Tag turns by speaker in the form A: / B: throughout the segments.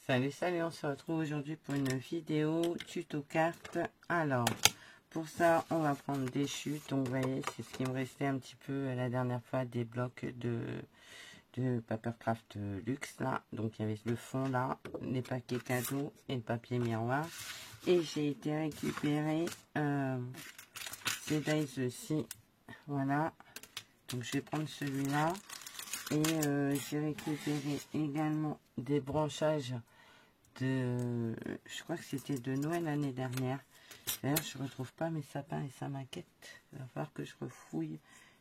A: Salut, salut, on se retrouve aujourd'hui pour une vidéo tuto cartes. Alors, pour ça, on va prendre des chutes. Donc, vous voyez, c'est ce qui me restait un petit peu la dernière fois, des blocs de Papercraft Luxe, là. Donc, il y avait le fond, là, les paquets cadeaux et le papier miroir. Et j'ai été récupérer ces dies aussi. Voilà. Donc, je vais prendre celui-là. Et j'ai récupéré également des branchages de... Je crois que c'était de Noël l'année dernière. D'ailleurs, je ne retrouve pas mes sapins et ça m'inquiète. Il va falloir que je refouille.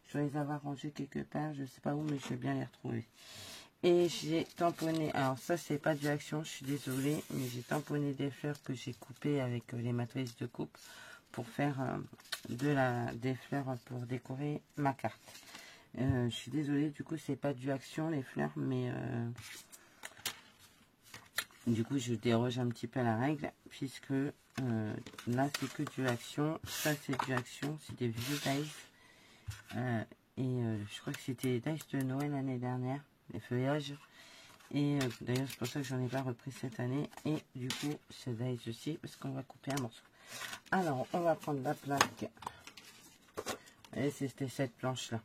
A: Je dois les avoir rangés quelque part. Je ne sais pas où, mais je vais bien les retrouver. Et j'ai tamponné... Alors ça, c'est pas du Action, je suis désolée. Mais j'ai tamponné des fleurs que j'ai coupées avec les matrices de coupe pour faire des fleurs pour décorer ma carte. Je suis désolée, du coup, c'est pas du Action, les fleurs, mais... Du coup, je déroge un petit peu à la règle, puisque là, c'est que du Action. Ça, c'est du Action, c'est des vieux dice. Je crois que c'était les dice de Noël l'année dernière, les feuillages. Et d'ailleurs, c'est pour ça que j'en ai pas repris cette année. Et du coup, ce dice aussi, parce qu'on va couper un morceau. Alors, on va prendre la plaque. Et c'était cette planche-là,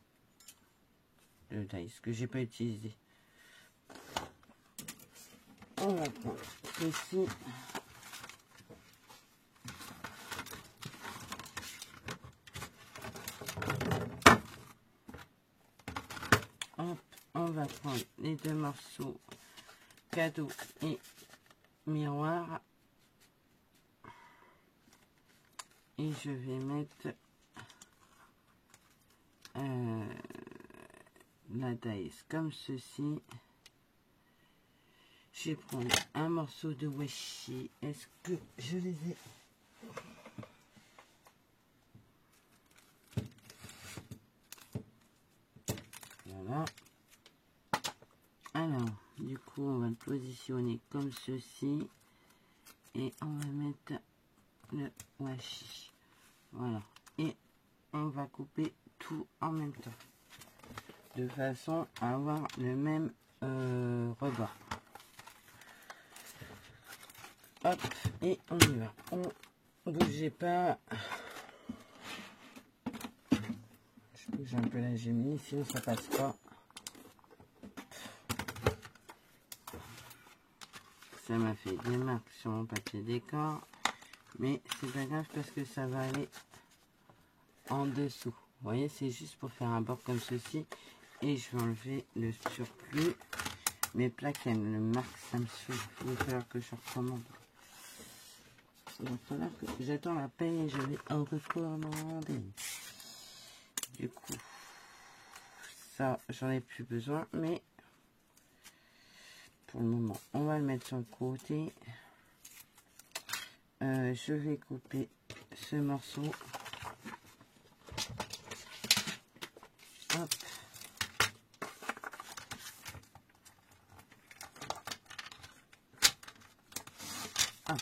A: le dice, que j'ai pas utilisé. On va prendre ici hop, on va prendre les deux morceaux cadeau et miroir et je vais mettre la dice comme ceci. Je vais prendre un morceau de washi. Est-ce que je les ai? Voilà. Alors, du coup, on va le positionner comme ceci. Et on va mettre le washi. Voilà. Et on va couper tout en même temps. De façon à avoir le même rebord. Hop, et on y va. On bougez pas. Je bouge un peu la Gemini, sinon ça passe pas. Ça m'a fait des marques sur mon papier décor. Mais c'est pas grave parce que ça va aller en dessous. Vous voyez, c'est juste pour faire un bord comme ceci. Et je vais enlever le surplus. Mes plaques, elles me marquent, ça me saoule. Il va falloir que je recommande. Il va falloir que j'attends la paye et je vais en recommander. Du coup, ça, j'en ai plus besoin, mais pour le moment, on va le mettre sur le côté. Je vais couper ce morceau. Hop. Hop.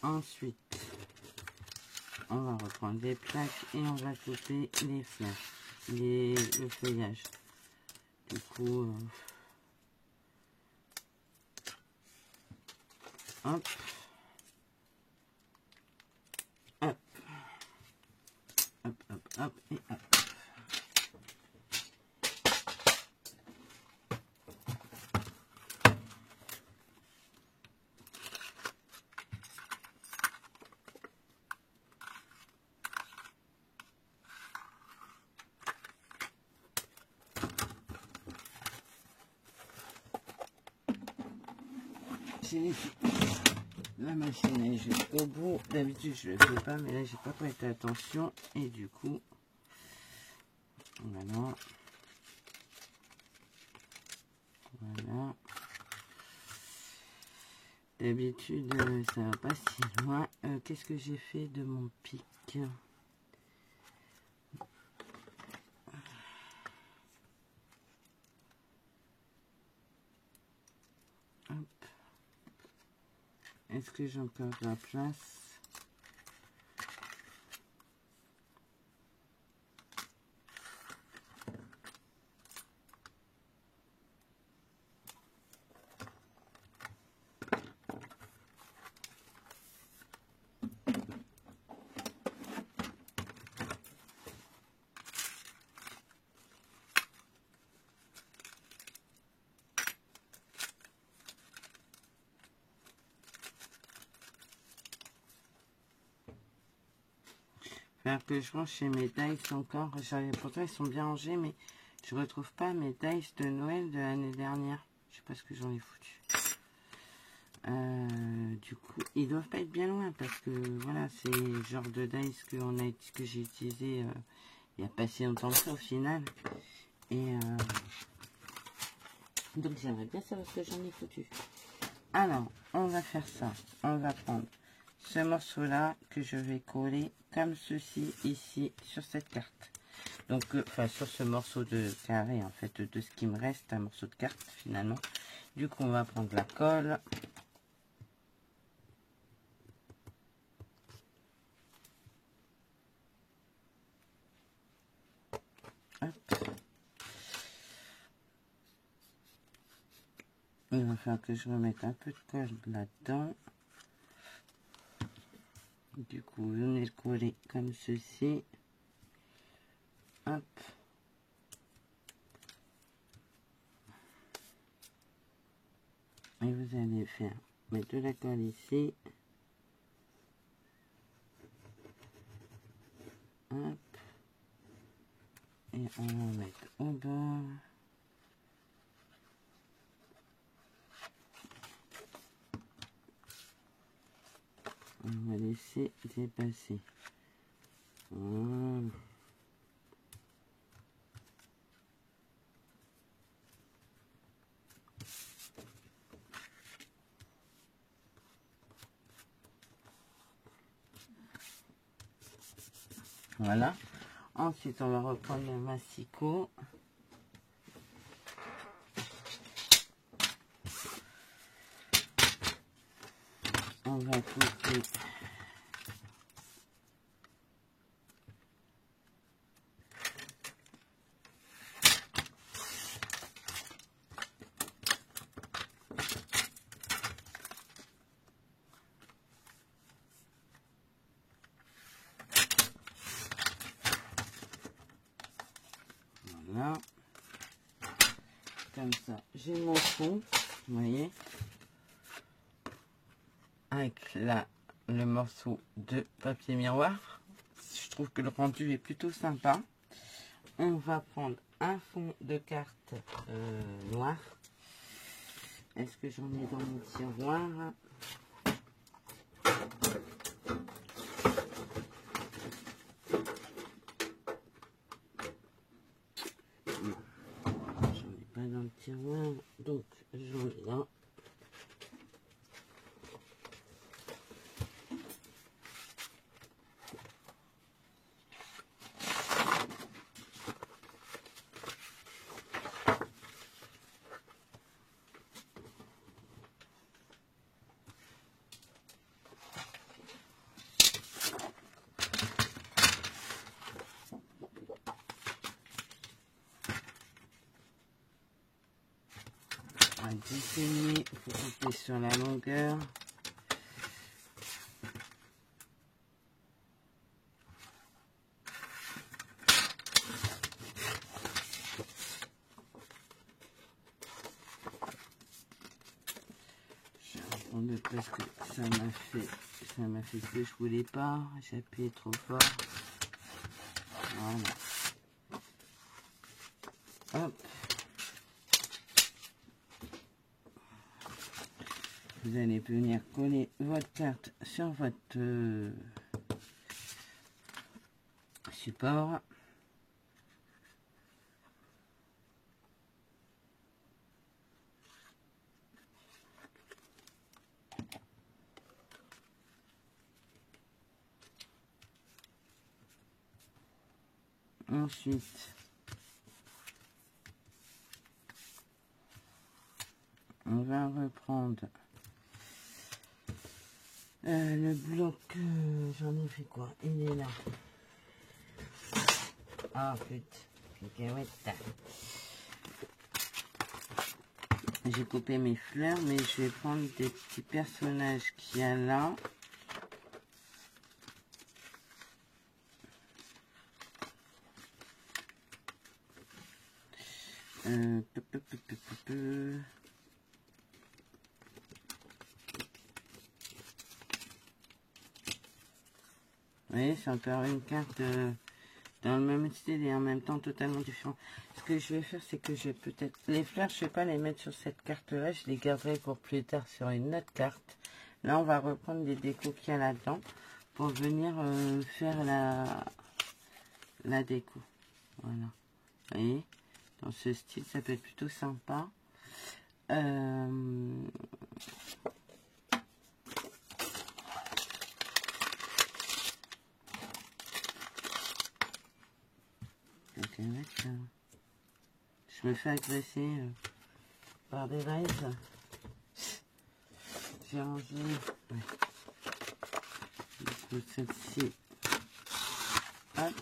A: Ensuite, on va reprendre les plaques et on va couper les fleurs, le feuillage. Du coup, hop, hop, hop, hop, hop, et hop. J'ai laissé la machine est jusqu'au bout. D'habitude je le fais pas, mais là j'ai pas prêté attention et du coup voilà. Voilà. D'habitude ça va pas si loin. Qu'est-ce que j'ai fait de mon pic? Est-ce que j'ai encore de la place? Faire que je range chez mes dice encore. Pourtant ils sont bien rangés, mais je retrouve pas mes dice de Noël de l'année dernière. Je sais pas ce que j'en ai foutu. Du coup, ils doivent pas être bien loin parce que voilà, c'est le genre de dice que j'ai utilisé il n'y a pas si longtemps que ça au final. Et donc j'aimerais bien savoir ce que j'en ai foutu. Alors, on va faire ça. On va prendre ce morceau-là que je vais coller comme ceci ici sur cette carte. Donc, enfin sur ce morceau de carré en fait de ce qui me reste, un morceau de carte finalement. Du coup, on va prendre la colle. Hop. Il va falloir que je remette un peu de colle là-dedans. Du coup, je vais le coller comme ceci. Hop. Et vous allez faire mettre de la colle ici. Hop. Et on va mettre au bord. On va laisser dépasser. Voilà. Voilà. Ensuite, on va reprendre le massicot. On va couper. Voilà. Comme ça, j'ai mon fond, vous voyez, avec le morceau de papier miroir. Je trouve que le rendu est plutôt sympa. On va prendre un fond de carte noir. Est-ce que j'en ai dans mon tiroir? Non, j'en ai pas dans le tiroir, donc j'en ai là. On va disséminer pour couper sur la longueur. Je vais reprendre parce que ça m'a fait ce que je voulais pas. J'ai appuyé trop fort. Voilà. Hop. Vous allez venir coller votre carte sur votre support. Ensuite, on va reprendre le bloc. J'en ai fait quoi? Il est là. Ah putain, j'ai coupé mes fleurs, mais je vais prendre des petits personnages qu'il y a là. voyez, c'est encore une carte dans le même style et en même temps totalement différent. Ce que je vais faire, c'est que je vais peut-être... Les fleurs, je ne vais pas les mettre sur cette carte-là. Je les garderai pour plus tard sur une autre carte. Là, on va reprendre les décos qu'il y a là-dedans pour venir faire la déco. Voilà. Vous voyez, dans ce style, ça peut être plutôt sympa. Je me fais agresser par des raids. J'ai rangé ouais. Celle-ci. Hop.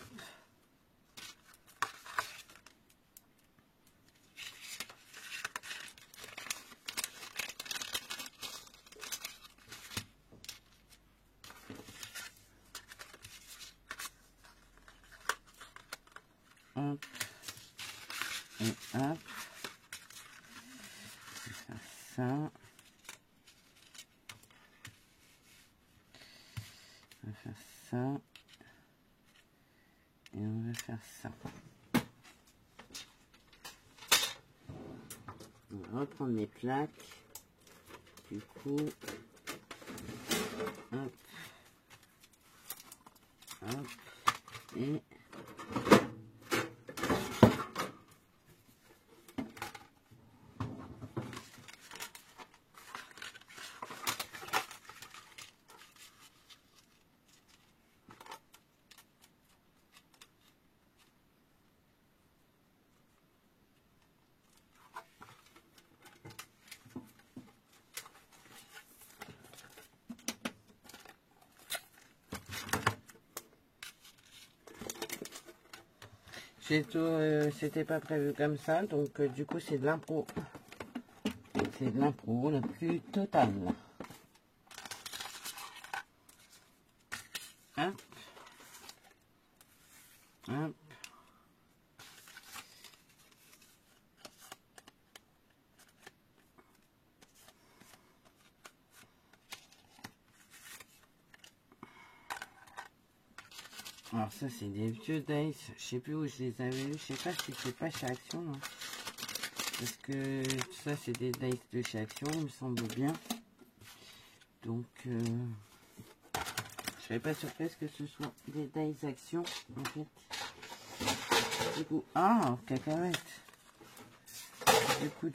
A: Hop. Et hop. Je vais faire ça. On va faire ça. Et on va faire ça. On va reprendre mes plaques. Du coup, hop. Hop. Et j'ai tout, c'était pas prévu comme ça, donc du coup c'est de l'impro. C'est de l'impro la plus totale. Hop. Hop. Alors ça c'est des vieux dice, je sais plus où je les avais eu, je sais pas si c'est pas chez Action, hein. Parce que ça c'est des dice de chez Action, il me semble bien. Donc je serais pas surprise que ce soit des dice Action en fait. Du coup, ah cacahuète. Du coup.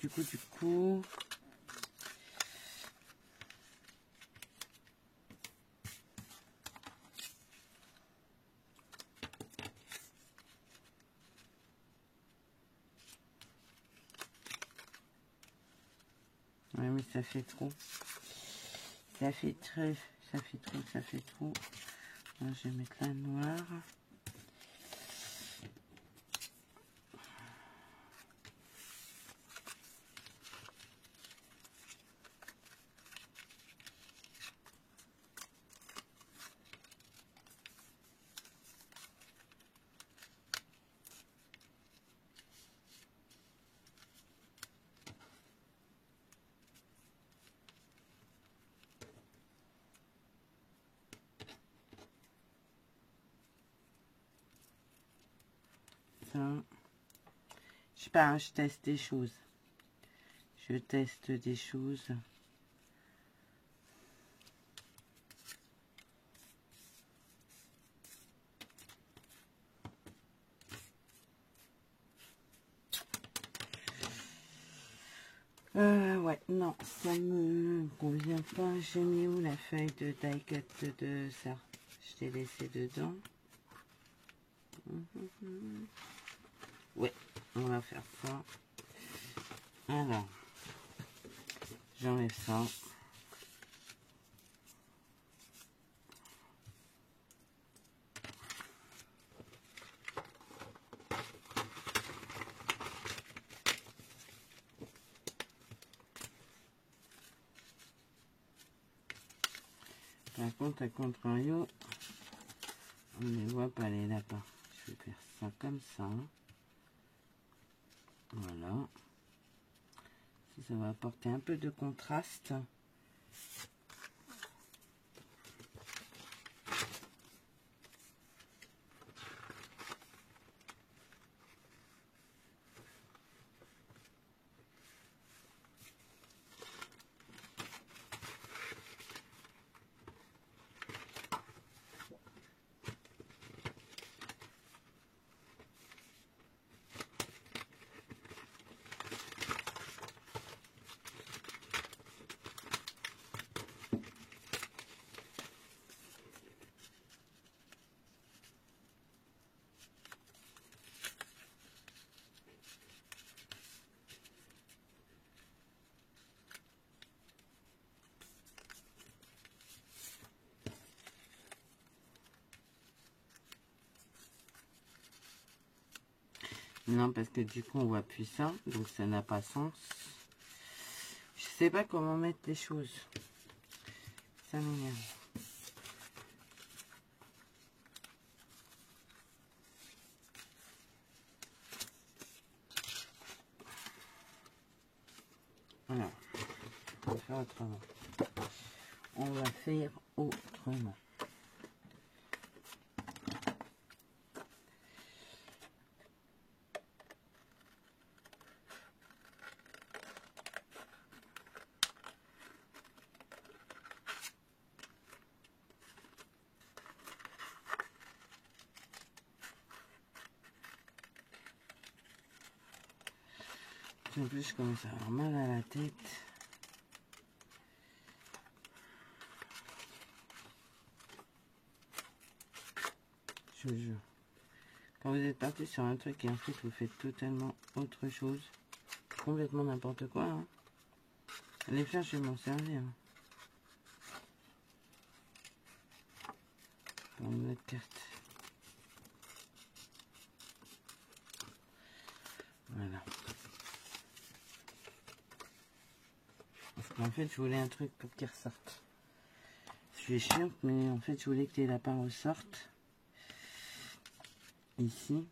A: Ouais, mais ça fait trop. Ça fait trop. Alors, je vais mettre la noire. Ça. Je sais pas, hein, je teste des choses. Je teste des choses. Ouais, non, ça me convient pas. J'ai mis où la feuille de die cut de ça? Je t'ai laissé dedans. Ouais, on va faire ça. Alors, j'enlève ça. Par contre, à contrario, on ne les voit pas les lapins. Je vais faire ça comme ça. Voilà. Ça va apporter un peu de contraste. Non, parce que du coup, on voit plus ça. Donc, ça n'a pas sens. Je sais pas comment mettre les choses. Ça m'énerve. Alors, on va faire autrement. On va faire autrement. En plus, je commence à avoir mal à la tête. Je vous jure. Quand vous êtes parti sur un truc et en fait vous faites totalement autre chose, complètement n'importe quoi. Hein. Les flashs, je vais m'en servir. Pour une autre carte. Voilà. Parce qu'en fait, je voulais un truc pour qu'il ressorte. Je suis chiante, mais en fait, je voulais que les lapins ressortent. Ici.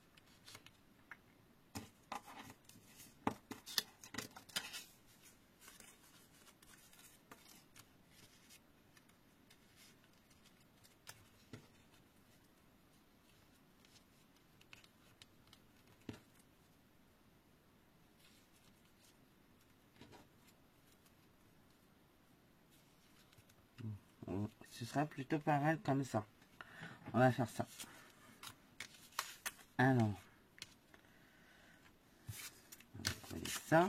A: Ce sera plutôt pas mal comme ça. On va faire ça. Alors. On va coller ça.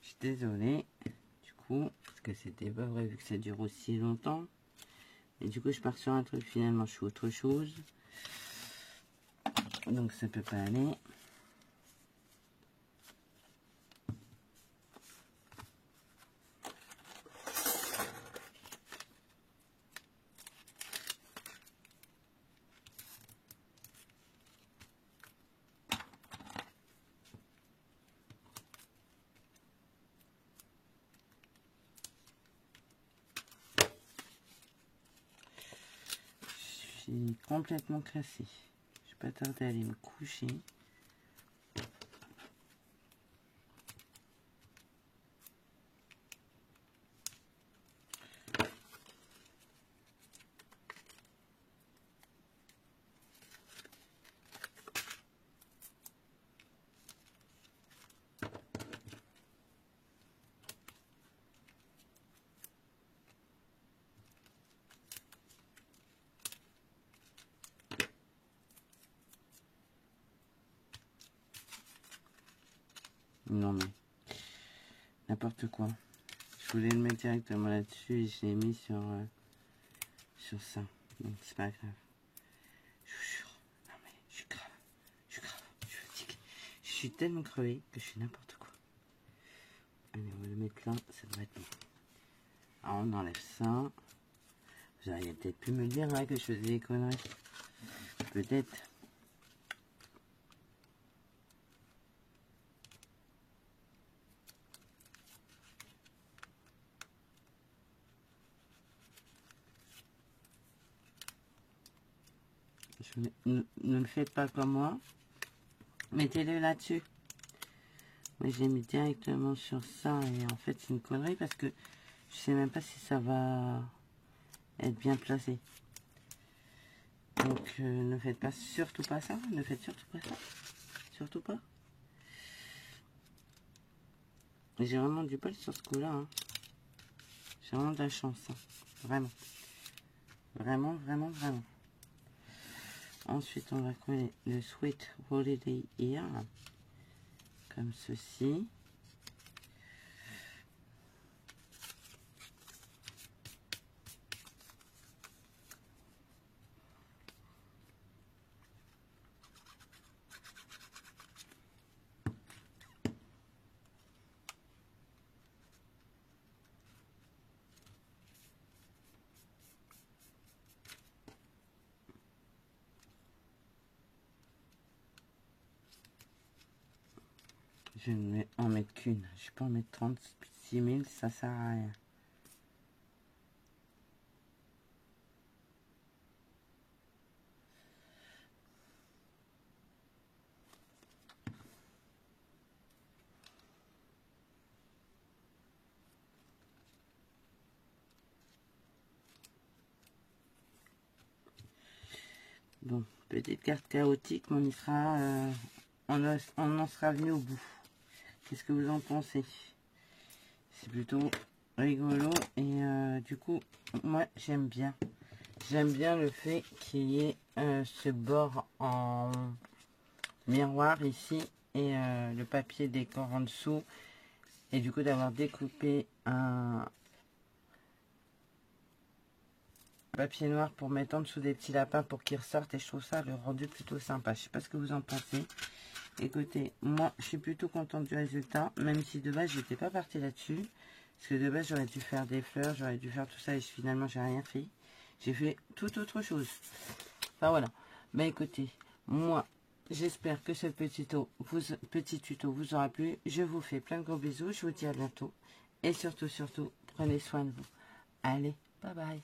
A: Je suis désolée. Du coup, parce que c'était pas vrai vu que ça dure aussi longtemps. Et du coup, je pars sur un truc, finalement, je suis autre chose. Donc, ça peut pas aller. Je suis complètement cassée. Je vais pas tarder à aller me coucher. Non mais, n'importe quoi. Je voulais le mettre directement là-dessus et je l'ai mis sur ça. Donc c'est pas grave. Je vous jure. Non mais, je suis grave. Je suis grave. Je suis fatiguée. Je suis tellement crevée que je suis n'importe quoi. Allez, on va le mettre là. Ça devrait être bon. Alors on enlève ça. Vous auriez peut-être pu me dire que je faisais des conneries. Peut-être. Ne le faites pas comme moi. Mettez-le là-dessus. Moi, j'ai mis directement sur ça. Et en fait, c'est une connerie parce que je sais même pas si ça va être bien placé. Donc, ne faites pas, surtout pas ça. Ne faites surtout pas ça. Surtout pas. J'ai vraiment du bol sur ce coup-là. Hein. J'ai vraiment de la chance. Hein. Vraiment. Vraiment, vraiment, vraiment. Ensuite, on va coller le Sweet Holiday Here. Comme ceci. Je ne vais en mettre qu'une. Je peux en mettre 36 000, ça sert à rien. Bon, petite carte chaotique, mais on y sera, on en sera venu au bout. Qu'est-ce que vous en pensez? C'est plutôt rigolo et du coup, moi j'aime bien. J'aime bien le fait qu'il y ait ce bord en miroir ici et le papier décor en dessous. Et du coup d'avoir découpé un papier noir pour mettre en dessous des petits lapins pour qu'ils ressortent. Et je trouve ça le rendu plutôt sympa. Je sais pas ce que vous en pensez. Écoutez, moi je suis plutôt contente du résultat. Même si de base j'étais pas partie là-dessus. Parce que de base j'aurais dû faire des fleurs, j'aurais dû faire tout ça et finalement j'ai rien fait. J'ai fait tout autre chose. Enfin voilà. Bah écoutez, moi j'espère que ce petit tuto vous aura plu. Je vous fais plein de gros bisous. Je vous dis à bientôt. Et surtout, prenez soin de vous. Allez, bye bye.